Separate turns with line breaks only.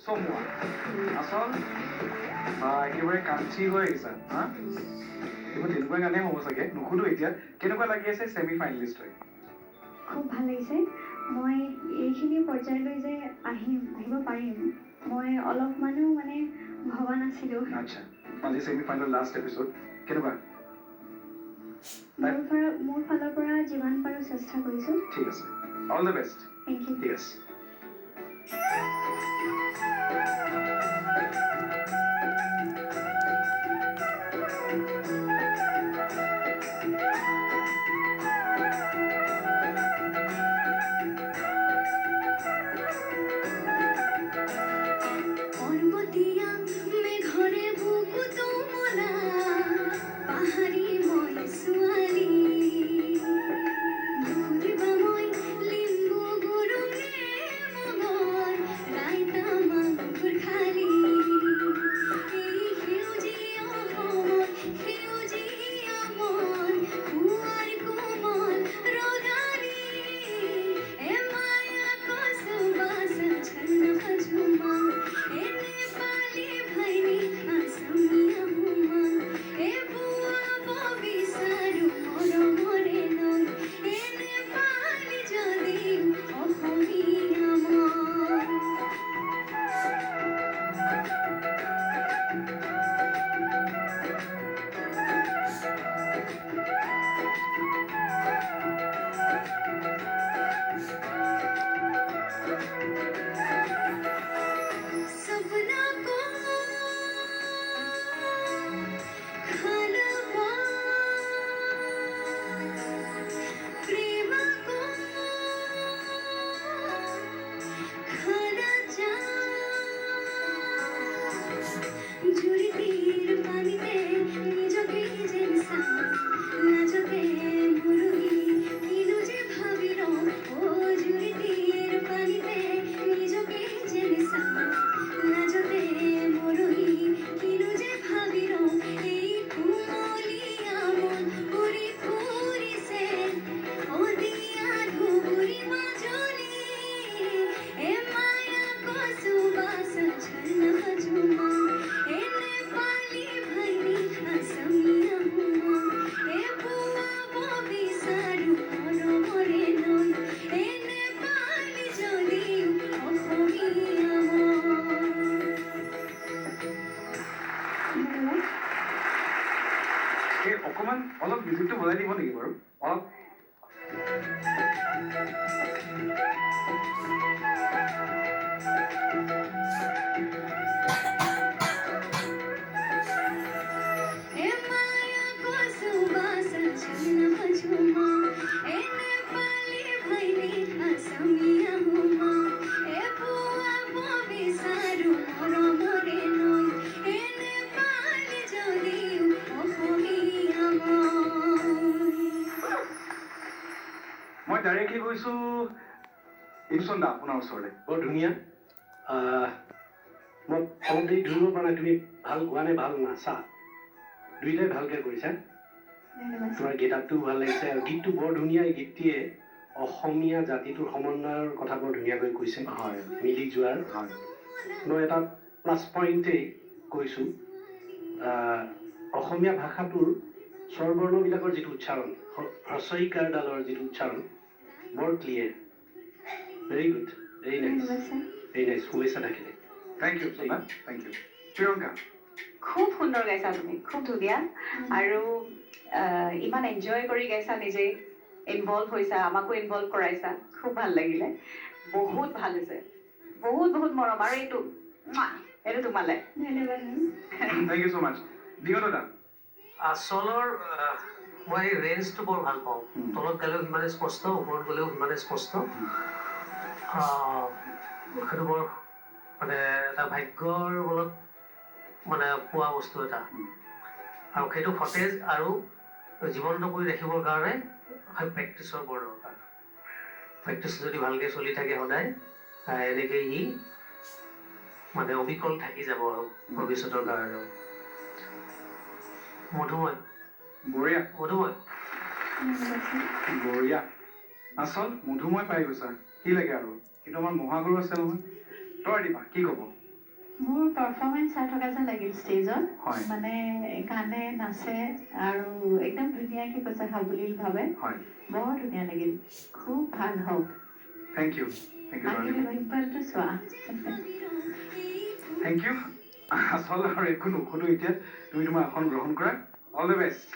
চমুৱা আচল একেবাৰে কাঞ্চি হৈ আহিছা হা এইবোৰ তেনেকুৱা গানেই হ'ব চাগে নুসুধো এতিয়া কেনেকুৱা লাগি আছে ছেমি ফাইনেলিষ্ট হৈ
খুব ভাল লাগিছে মই এইখিনি পৰ্যায়লৈ যে আহিব পাৰিম মই অলপমানো মানে ভবা নাছিলোঁ
আচ্ছা আজি ছেমি ফাইনেল লাষ্ট এপিছড কেনেকুৱা
মোৰ ফালৰ পৰা যিমান পাৰোঁ চেষ্টা কৰিছোঁ
ঠিক আছে all the best
thank you
ঠিক আছে অকমান অলপ মিউজিকটো বজাই দিব নেকি বাৰু অলপ মই ডাইৰেক্টলি গৈছোঁ ইমচন দা আপোনাৰ ওচৰলৈ
বৰ ধুনীয়া মই কওঁতেই ধৰিব পৰা নাই তুমি ভাল গোৱা নে ভাল নাচা দুইটাই ভালকৈ কৰিছা তোমাৰ গীতাটোও ভাল লাগিছে আৰু গীতটো বৰ ধুনীয়া এই গীতটিয়ে অসমীয়া জাতিটোৰ সমন্বয়ৰ কথা বৰ ধুনীয়াকৈ কৈছে
হয়
মিলি যোৱাৰ
হয়
মই এটা প্লাছ পইণ্টেই কৈছোঁ অসমীয়া ভাষাটোৰ স্বৰবৰ্ণবিলাকৰ যিটো উচ্চাৰণ হ্ৰস্বইকাৰডালৰ যিটো উচ্চাৰণ বৰ clear very good very nice শুভেচ্ছা থাকিলে
থেংক ইউ সোনা থেংক ইউ প্ৰিয়ংকা
খুব সুন্দৰ গাইছা তুমি খুব ধুনীয়া আৰু ইমান এনজয় কৰি গাইছা নিজে ইনভলভ হৈছা আমাকো ইনভলভ কৰাইছা খুব ভাল লাগিলে বহুত ভাল হৈছে বহুত বহুত মৰম আৰু এইটো তোমালে
ধন্যবাদ
থেংক ইউ ছ' মাছ দিগন্ত দা
আচলৰ মই ৰেঞ্জটো বৰ ভাল পাওঁ তলত গালেও সিমানে স্পষ্ট ওপৰত গ'লেও সিমানে স্পষ্ট সেইটো বৰ মানে এটা ভাগ্যৰ বলত মানে পোৱা বস্তু এটা আৰু সেইটো সতেজ আৰু জীৱন্ত কৰি ৰাখিবৰ কাৰণে প্ৰেক্টিছৰ বৰ দৰকাৰ প্ৰেক্টিছ যদি ভালকৈ চলি থাকে সদায় এনেকৈ ই মানে অবিকল থাকি যাব আৰু ভৱিষ্যতৰ কাৰণেও মধুময়
বঢ়িয়া
মধুময়
বঢ়িয়া আচল মধুময় পাই গৈছা কি লাগে আৰু কিন্তু আমাৰ মহাগুৰু আছে নহয় তই দিবা কি ক'ব
মোৰ পাৰফৰ্মেঞ্চ চাই থকা যেন লাগিল ষ্টেজত
হয়।
মানে গানে নাচে আৰু একদম ধুনীয়াকৈ কৈছে সাৱলীলভাৱে
হয়
বৰ ধুনীয়া লাগিল খুব ভাল হওক
থেংক ইউ
আহিলে ডিম্পলটো চোৱা
থেংক ইউ আচল আৰু একো নুসুধো এতিয়া তুমি তোমাৰ আসন গ্ৰহণ কৰা অল দ্য বেষ্ট